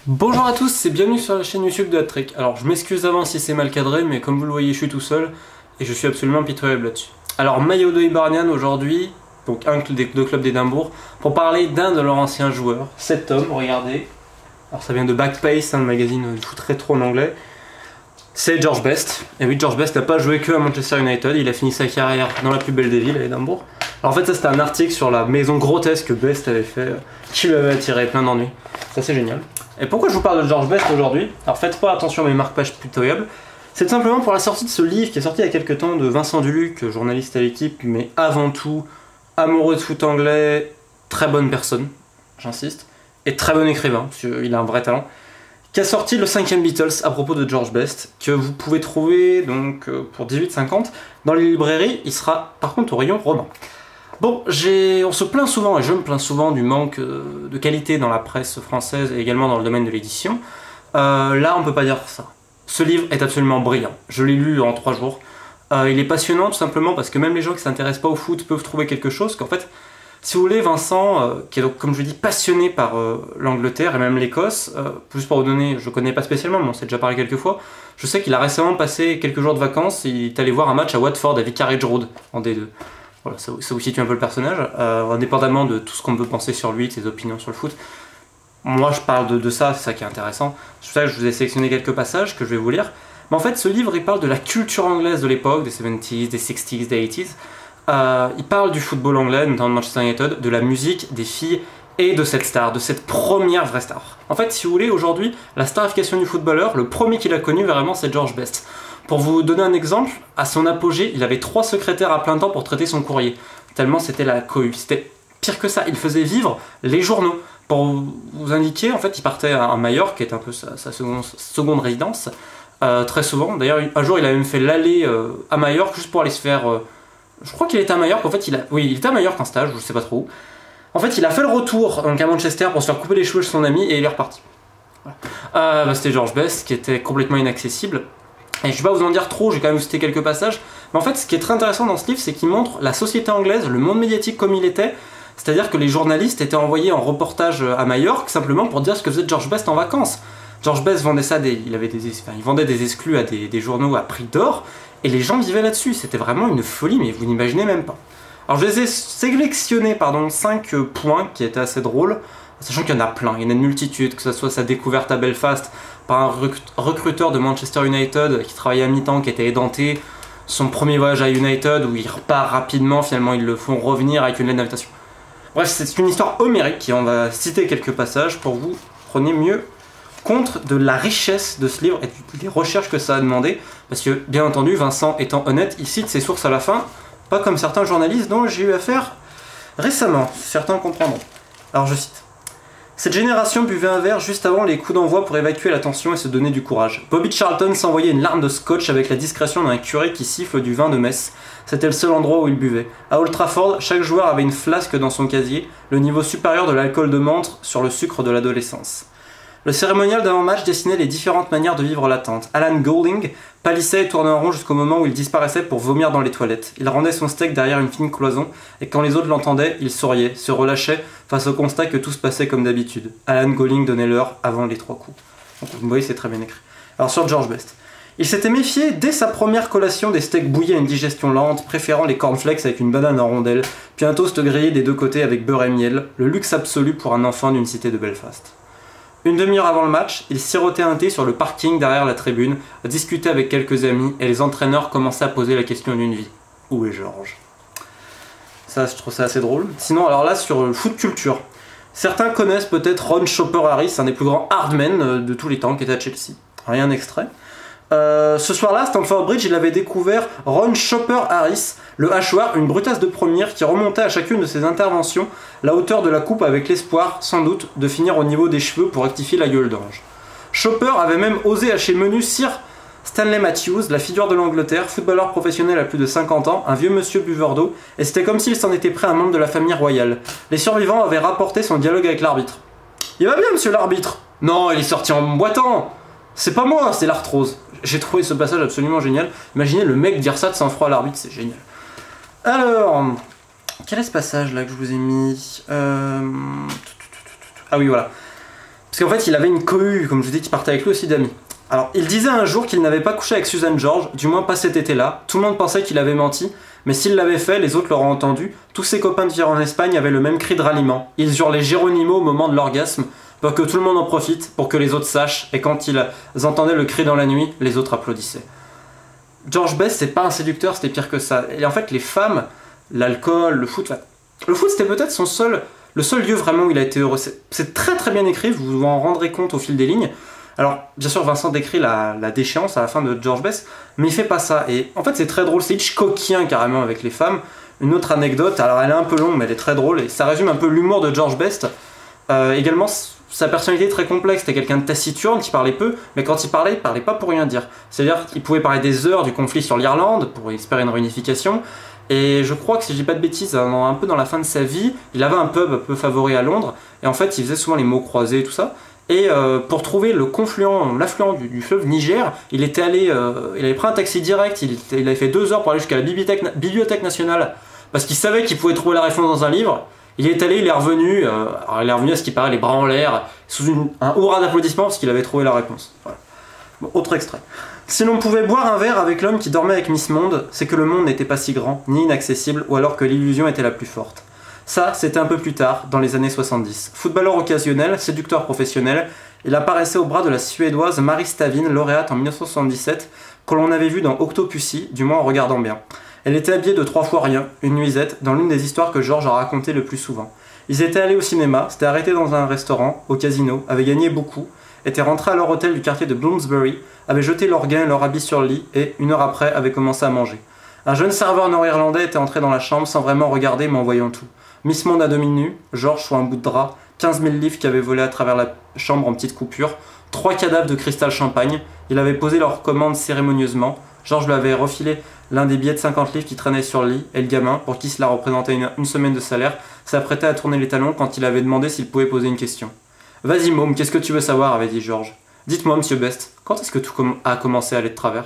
Bonjour à tous et bienvenue sur la chaîne YouTube de Hat-Trick. Alors je m'excuse d'avance si c'est mal cadré, mais comme vous le voyez je suis tout seul et je suis absolument pitoyable là-dessus. Alors maillot de Hibernian aujourd'hui, donc un des deux clubs d'Édimbourg, pour parler d'un de leurs anciens joueurs, cet homme, regardez. Alors ça vient de Backpace, le magazine de foot rétro en anglais. C'est George Best. Et oui, George Best n'a pas joué que à Manchester United, il a fini sa carrière dans la plus belle des villes, à Édimbourg. Alors en fait ça c'était un article sur la maison grotesque que Best avait fait, qui lui avait attiré plein d'ennuis. Ça c'est génial. Et pourquoi je vous parle de George Best aujourd'hui? Alors faites pas attention à mes marque-pages pitoyables. C'est tout simplement pour la sortie de ce livre qui est sorti il y a quelques temps de Vincent Duluc, journaliste à l'équipe, mais avant tout amoureux de foot anglais, très bonne personne, j'insiste, et très bon écrivain, parce qu'il a un vrai talent, qui a sorti le 5e Beatles à propos de George Best, que vous pouvez trouver donc pour 18,50 dans les librairies. Il sera par contre au rayon roman. Bon, on se plaint souvent, et je me plains souvent, du manque de qualité dans la presse française et également dans le domaine de l'édition. Là, on peut pas dire ça. Ce livre est absolument brillant. Je l'ai lu en 3 jours. Il est passionnant tout simplement parce que même les gens qui s'intéressent pas au foot peuvent trouver quelque chose. Qu'en fait, si vous voulez, Vincent, qui est donc, comme je dis, passionné par l'Angleterre et même l'Écosse, juste pour vous donner, je connais pas spécialement, mais on s'est déjà parlé quelques fois, je sais qu'il a récemment passé quelques jours de vacances, il est allé voir un match à Watford à Vicarage Road, en D2. Voilà, ça vous situe un peu le personnage, indépendamment de tout ce qu'on peut penser sur lui, de ses opinions sur le foot. Moi je parle de ça, c'est ça qui est intéressant. C'est pour ça que je vous ai sélectionné quelques passages que je vais vous lire. Mais en fait ce livre il parle de la culture anglaise de l'époque, des 70s, des 60s, des 80s. Il parle du football anglais, notamment de Manchester United, de la musique, des filles et de cette star, de cette première vraie star. En fait si vous voulez, aujourd'hui, la starification du footballeur, le premier qu'il a connu vraiment c'est George Best. Pour vous donner un exemple, à son apogée, il avait 3 secrétaires à plein temps pour traiter son courrier. Tellement c'était la cohue. C'était pire que ça, il faisait vivre les journaux. Pour vous indiquer, en fait, il partait à Majorque, qui est un peu sa seconde résidence, très souvent. D'ailleurs, un jour, il a même fait l'aller à Majorque juste pour aller se faire... je crois qu'il était à Majorque, en fait, oui, il était à Majorque en stage, je sais pas trop où. En fait, il a fait le retour donc, à Manchester pour se faire couper les cheveux chez son ami et il est reparti. Voilà. C'était George Best, qui était complètement inaccessible. Et je vais pas vous en dire trop, j'ai quand même cité quelques passages. Mais en fait, ce qui est très intéressant dans ce livre, c'est qu'il montre la société anglaise, le monde médiatique comme il était. C'est-à-dire que les journalistes étaient envoyés en reportage à Majorque simplement pour dire ce que faisait George Best en vacances. George Best vendait ça, il vendait des exclus à des journaux à prix d'or, et les gens vivaient là-dessus. C'était vraiment une folie, mais vous n'imaginez même pas. Alors je les ai sélectionnés, 5 points qui étaient assez drôles, sachant qu'il y en a plein, il y en a une multitude, que ce soit sa découverte à Belfast par un recruteur de Manchester United qui travaillait à mi-temps, qui était édenté, son premier voyage à United où il repart rapidement, finalement ils le font revenir avec une lettre d'invitation. Bref, c'est une histoire homérique et on va citer quelques passages pour vous prenez mieux compte de la richesse de ce livre et des recherches que ça a demandé, parce que bien entendu, Vincent étant honnête, il cite ses sources à la fin, pas comme certains journalistes dont j'ai eu affaire récemment, certains comprendront. Alors je cite. Cette génération buvait un verre juste avant les coups d'envoi pour évacuer la tension et se donner du courage. Bobby Charlton s'envoyait une larme de scotch avec la discrétion d'un curé qui siffle du vin de messe. C'était le seul endroit où il buvait. À Old Trafford, chaque joueur avait une flasque dans son casier, le niveau supérieur de l'alcool de menthe sur le sucre de l'adolescence. Le cérémonial d'avant-match dessinait les différentes manières de vivre l'attente. Alan Golding pâlissait et tournait en rond jusqu'au moment où il disparaissait pour vomir dans les toilettes. Il rendait son steak derrière une fine cloison, et quand les autres l'entendaient, il souriait, se relâchait face au constat que tout se passait comme d'habitude. Alan Golding donnait l'heure avant les 3 coups. Donc vous voyez, c'est très bien écrit. Alors sur George Best. Il s'était méfié dès sa première collation des steaks bouillis à une digestion lente, préférant les cornflakes avec une banane en rondelle, puis un toast grillé des 2 côtés avec beurre et miel, le luxe absolu pour un enfant d'une cité de Belfast. Une demi-heure avant le match, il sirotait un thé sur le parking derrière la tribune, discutait avec quelques amis, et les entraîneurs commençaient à poser la question d'une vie. Où est George? Ça, je trouve ça assez drôle. Sinon, alors là, sur le foot culture, certains connaissent peut-être Ron Chopper Harris, un des plus grands hardmen de tous les temps, qui était à Chelsea. Rien d'extrait. Ce soir-là, à Stamford Bridge, il avait découvert Ron Chopper Harris, le hachoir, une brutasse de première qui remontait à chacune de ses interventions la hauteur de la coupe avec l'espoir, sans doute, de finir au niveau des cheveux pour rectifier la gueule d'ange. Chopper avait même osé hacher menu Sir Stanley Matthews, la figure de l'Angleterre, footballeur professionnel à plus de 50 ans, un vieux monsieur buveur d'eau, et c'était comme s'il s'en était pris un membre de la famille royale. Les survivants avaient rapporté son dialogue avec l'arbitre. « Il va bien, monsieur l'arbitre !»« Non, il est sorti en boitant !»« C'est pas moi, c'est l'arthrose. » J'ai trouvé ce passage absolument génial. Imaginez le mec dire ça de sang-froid à l'arbitre, c'est génial. Alors, quel est ce passage là que je vous ai mis Ah oui, voilà. Parce qu'en fait, il avait une cohue, comme je vous dis, qui partait avec lui aussi d'amis. Alors, il disait un jour qu'il n'avait pas couché avec Susan George, du moins pas cet été-là. Tout le monde pensait qu'il avait menti, mais s'il l'avait fait, les autres l'auraient entendu. Tous ses copains de tir en Espagne avaient le même cri de ralliement. Ils hurlaient Geronimo au moment de l'orgasme, pour que tout le monde en profite, pour que les autres sachent, et quand ils entendaient le cri dans la nuit, les autres applaudissaient. George Best, c'est pas un séducteur, c'était pire que ça. Et en fait, les femmes, l'alcool, le foot... Le foot, c'était peut-être le seul lieu vraiment où il a été heureux. C'est très très bien écrit, vous vous en rendrez compte au fil des lignes. Alors, bien sûr, Vincent décrit la déchéance à la fin de George Best, mais il fait pas ça. Et en fait, c'est très drôle, c'est Hitchcockien carrément avec les femmes. Une autre anecdote, alors elle est un peu longue, mais elle est très drôle, et ça résume un peu l'humour de George Best. Également, sa personnalité est très complexe, c'était quelqu'un de taciturne qui parlait peu, mais quand il parlait pas pour rien dire. C'est-à-dire qu'il pouvait parler des heures du conflit sur l'Irlande, pour espérer une réunification, et je crois que si je dis pas de bêtises, un peu dans la fin de sa vie, il avait un pub un peu favori à Londres, et en fait il faisait souvent les mots croisés et tout ça, et pour trouver l'affluent du fleuve Niger, il avait pris un taxi direct, il avait fait 2 heures pour aller jusqu'à la bibliothèque nationale, parce qu'il savait qu'il pouvait trouver la réponse dans un livre. Il est allé, il est revenu à ce qui paraît les bras en l'air, sous un hurrah d'applaudissements parce qu'il avait trouvé la réponse. Voilà. Bon, autre extrait. Si l'on pouvait boire un verre avec l'homme qui dormait avec Miss Monde, c'est que le monde n'était pas si grand, ni inaccessible, ou alors que l'illusion était la plus forte. Ça, c'était un peu plus tard, dans les années 70. Footballeur occasionnel, séducteur professionnel, il apparaissait au bras de la Suédoise Marie Stavin, lauréate en 1977, que l'on avait vue dans Octopussy, du moins en regardant bien. Elle était habillée de 3 fois rien, une nuisette, dans l'une des histoires que George a racontées le plus souvent. Ils étaient allés au cinéma, s'étaient arrêtés dans un restaurant, au casino, avaient gagné beaucoup, étaient rentrés à leur hôtel du quartier de Bloomsbury, avaient jeté leurs gains et leur habit sur le lit, et, 1 heure après, avaient commencé à manger. Un jeune serveur nord-irlandais était entré dans la chambre sans vraiment regarder, mais en voyant tout. Miss Monde à demi nue, George sous un bout de drap, 15 000 livres qui avaient volé à travers la chambre en petites coupures, 3 cadavres de cristal champagne, il avait posé leur commande cérémonieusement, George lui avait refilé l'un des billets de 50 livres qui traînaient sur le lit, et le gamin, pour qui cela représentait une semaine de salaire, s'apprêtait à tourner les talons quand il avait demandé s'il pouvait poser une question. « Vas-y môme, qu'est-ce que tu veux savoir ?» avait dit George. « Dites-moi, monsieur Best, quand est-ce que tout a commencé à aller de travers ?»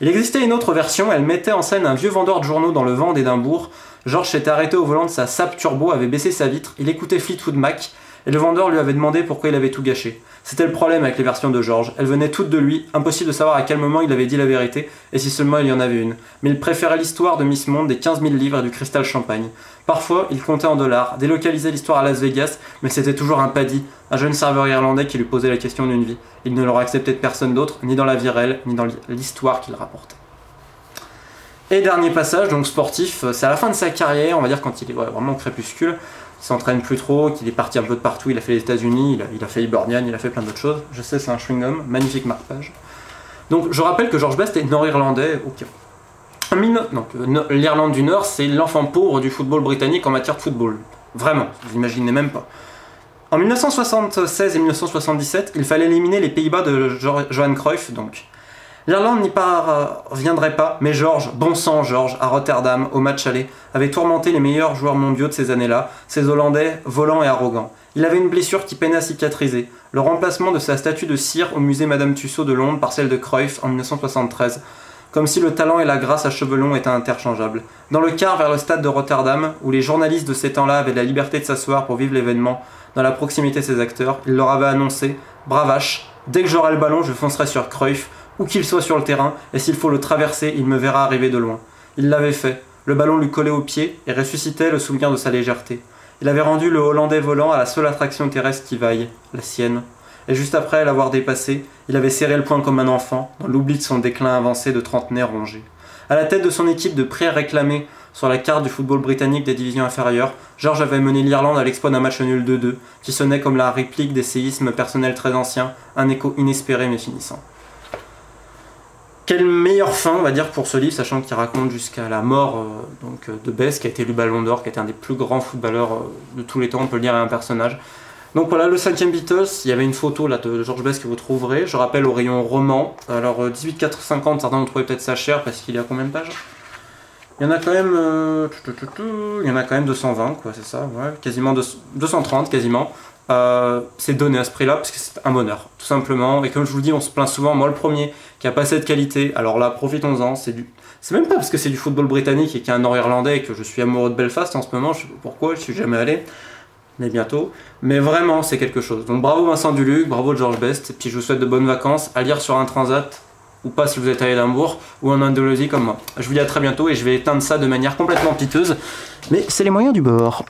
Il existait une autre version, elle mettait en scène un vieux vendeur de journaux dans le vent d'Édimbourg. George s'était arrêté au volant de sa Saab Turbo, avait baissé sa vitre, il écoutait Fleetwood Mac, et le vendeur lui avait demandé pourquoi il avait tout gâché. C'était le problème avec les versions de George, elles venaient toutes de lui, impossible de savoir à quel moment il avait dit la vérité, et si seulement il y en avait une. Mais il préférait l'histoire de Miss Monde, des 15 000 livres et du cristal champagne. Parfois, il comptait en dollars, délocalisait l'histoire à Las Vegas, mais c'était toujours un paddy, un jeune serveur irlandais qui lui posait la question d'une vie. Il ne l'aurait accepté de personne d'autre, ni dans la vie réelle, ni dans l'histoire qu'il rapportait. Et dernier passage, donc sportif, c'est à la fin de sa carrière, on va dire quand il est vraiment au crépuscule, il s'entraîne plus trop, qu'il est parti un peu de partout, il a fait les États-Unis, il a fait Hibernian, il a fait plein d'autres choses. Je sais, c'est un chewing-gum, magnifique marque-page. Donc je rappelle que George Best est nord-irlandais, ok. L'Irlande du Nord, c'est l'enfant pauvre du football britannique en matière de football. Vraiment, vous imaginez même pas. En 1976 et 1977, il fallait éliminer les Pays-Bas de Johan Cruyff, donc. L'Irlande n'y parviendrait pas, mais George, bon sang George, à Rotterdam, au match aller, avait tourmenté les meilleurs joueurs mondiaux de ces années-là, ces Hollandais volants et arrogants. Il avait une blessure qui peinait à cicatriser, le remplacement de sa statue de cire au musée Madame Tussaud de Londres par celle de Cruyff en 1973, comme si le talent et la grâce à cheveux longs étaient interchangeables. Dans le car vers le stade de Rotterdam, où les journalistes de ces temps-là avaient la liberté de s'asseoir pour vivre l'événement, dans la proximité de ses acteurs, il leur avait annoncé « Bravache, dès que j'aurai le ballon, je foncerai sur Cruyff, où qu'il soit sur le terrain, et s'il faut le traverser, il me verra arriver de loin. » Il l'avait fait. Le ballon lui collait au pied et ressuscitait le souvenir de sa légèreté. Il avait rendu le Hollandais volant à la seule attraction terrestre qui vaille, la sienne. Et juste après l'avoir dépassé, il avait serré le poing comme un enfant, dans l'oubli de son déclin avancé de trentenaire rongé. À la tête de son équipe de prêts réclamés sur la carte du football britannique des divisions inférieures, George avait mené l'Irlande à l'exploit d'un match nul 2-2, qui sonnait comme la réplique des séismes personnels très anciens, un écho inespéré mais finissant. Quelle meilleure fin, on va dire, pour ce livre, sachant qu'il raconte jusqu'à la mort de Best, qui a été élu Ballon d'Or, qui a été un des plus grands footballeurs de tous les temps, on peut le dire, à un personnage. Donc voilà, le 5e Beatles, il y avait une photo là de George Best que vous trouverez, je rappelle au rayon roman, alors 18,450, certains vont trouver peut-être ça cher parce qu'il y a combien de pages? Il y en a quand même, il y en a quand même 220, quoi, c'est ça, ouais, quasiment 230 quasiment. C'est donné à ce prix-là parce que c'est un bonheur, tout simplement. Et comme je vous le dis, on se plaint souvent, moi le premier, qui a pas cette qualité. Alors là, profitons-en, c'est même pas parce que c'est du football britannique et qu'il y a un Nord-Irlandais et que je suis amoureux de Belfast en ce moment, je sais pas pourquoi, je suis jamais allé. mais bientôt. Mais vraiment, c'est quelque chose. Donc bravo Vincent Duluc, bravo Georges Best, et puis je vous souhaite de bonnes vacances, à lire sur un transat, ou pas si vous êtes à Édimbourg, ou en Indonésie comme moi. Je vous dis à très bientôt, et je vais éteindre ça de manière complètement piteuse, mais c'est les moyens du bord.